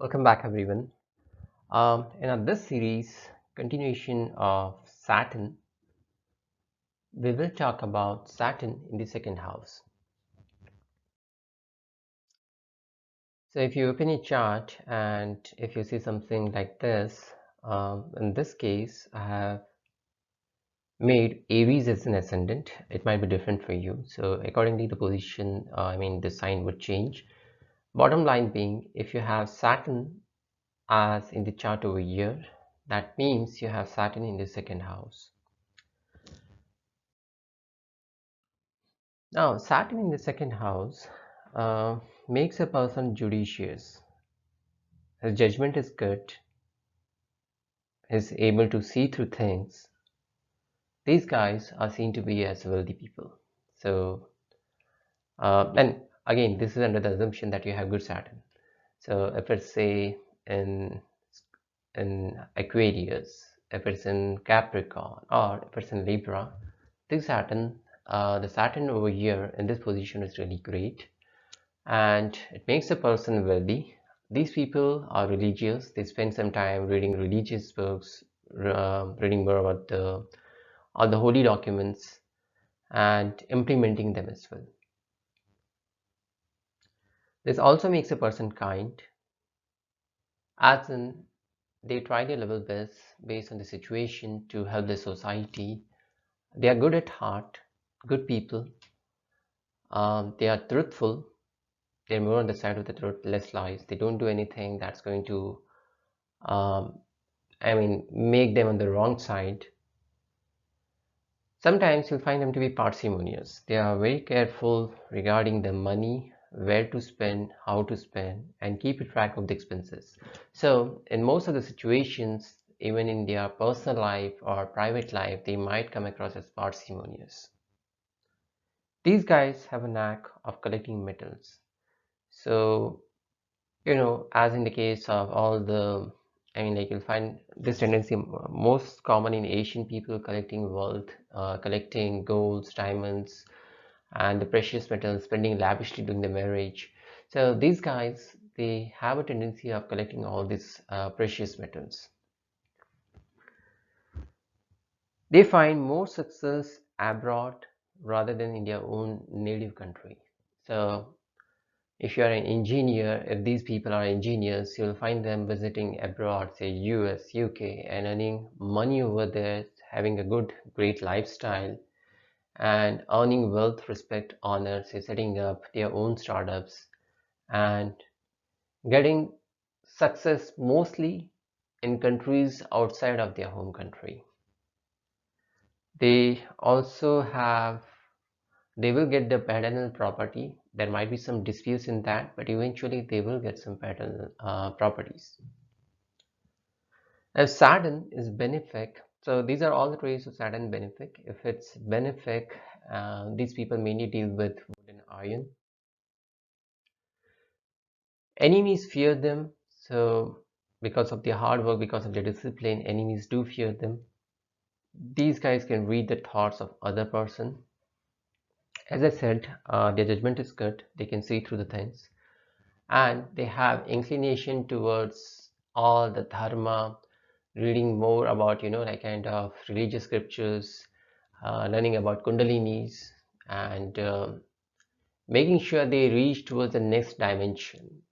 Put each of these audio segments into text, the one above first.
Welcome back, everyone. In this series, continuation of Saturn, we will talk about Saturn in the second house. So, if you open a chart and if you see something like this, in this case, I have made Aries as an ascendant. It might be different for you. So, accordingly, the position, the sign would change. Bottom line being, if you have Saturn as in the chart over here, that means you have Saturn in the second house. Now, Saturn in the second house makes a person judicious. His judgment is good. He's able to see through things. These guys are seen to be as wealthy people. So, and again, this is under the assumption that you have good Saturn. So, if it's say in Aquarius, if it's in Capricorn, or if it's in Libra, this Saturn, the Saturn over here in this position is really great. And it makes a person wealthy. These people are religious. They spend some time reading religious books, reading more about all the holy documents and implementing them as well. This also makes a person kind, as in they try their level best based on the situation to help the society. They are good at heart, good people. They are truthful. They're more on the side of the truth, less lies. They don't do anything that's going to um, make them on the wrong side. Sometimes you'll find them to be parsimonious. They are very careful regarding the money, where to spend, how to spend, and keep a track of the expenses. So, in most of the situations, even in their personal life or private life, they might come across as parsimonious. These guys have a knack of collecting metals. So, as in the case of all the, you'll find this tendency most common in Asian people collecting wealth, collecting golds, diamonds, and the precious metals, spending lavishly during the marriage. So these guys, they have a tendency of collecting all these precious metals. They find more success abroad rather than in their own native country. So if you are an engineer, if these people are engineers, you'll find them visiting abroad, say US, UK, and earning money over there, having a great lifestyle, and earning wealth, respect, honor, say setting up their own startups, and getting success mostly in countries outside of their home country. They also have They will get the paternal property. There might be some disputes in that, but eventually they will get some paternal properties. If Saturn is benefic, so these are all the traits of Saturn benefic. If it's benefic, these people mainly deal with wood and iron. Enemies fear them, so because of their hard work, because of their discipline, enemies do fear them. These guys can read the thoughts of other person. As I said, their judgment is good. They can see through the things. And they have inclination towards all the dharma, reading more about like kind of religious scriptures, learning about kundalinis, and making sure they reach towards the next dimension.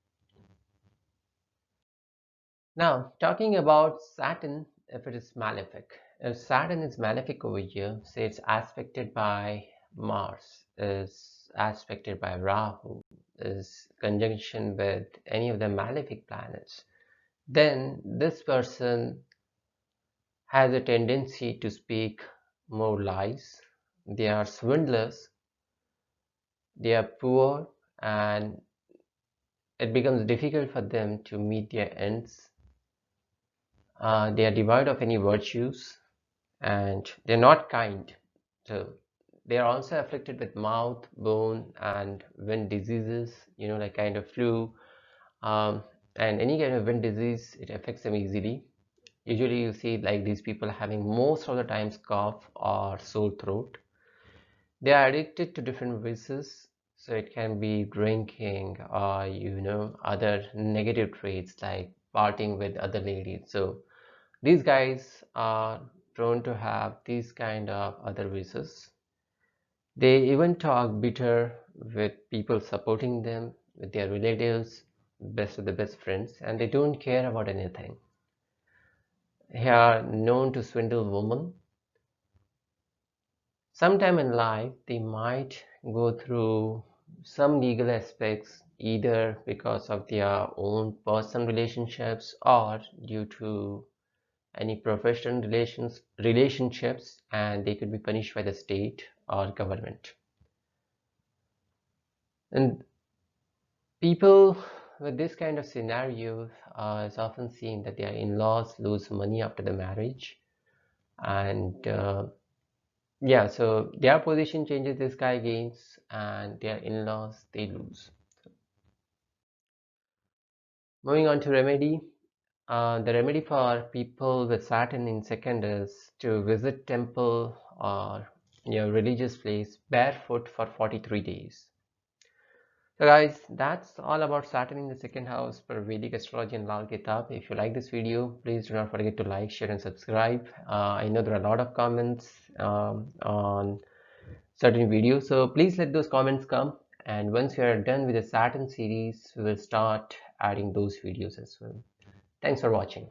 Now, talking about Saturn, if it is malefic, if Saturn is malefic over here, say it's aspected by Mars, is aspected by Rahu, is conjunction with any of the malefic planets, then this person has a tendency to speak more lies. They are swindlers, they are poor, and it becomes difficult for them to meet their ends. They are devoid of any virtues, and they're not kind. So they are also afflicted with mouth, bone, and wind diseases, like kind of flu, um, and any kind of wind disease, it affects them easily. Usually you see like these people having most of the times cough or sore throat. They are addicted to different vices. So it can be drinking or, other negative traits like partying with other ladies. So these guys are prone to have these kind of other vices. They even talk bitter with people supporting them, with their relatives, best of the best friends, and they don't care about anything. They are known to swindle women. Sometime in life, they might go through some legal aspects, either because of their own personal relationships or due to any professional relationships, and they could be punished by the state or government. And people with this kind of scenario is often seen that their in-laws lose money after the marriage, and yeah, so their position changes, this guy gains, and their in-laws they lose. Moving on to remedy. The remedy for people with Saturn in second is to visit temple or religious place barefoot for 43 days. So guys, that's all about Saturn in the second house for Vedic Astrology and Lal Kitab. If you like this video, please do not forget to like, share and subscribe. I know there are a lot of comments on certain videos, so please let those comments come. And once we are done with the Saturn series, we will start adding those videos as well. Thanks for watching.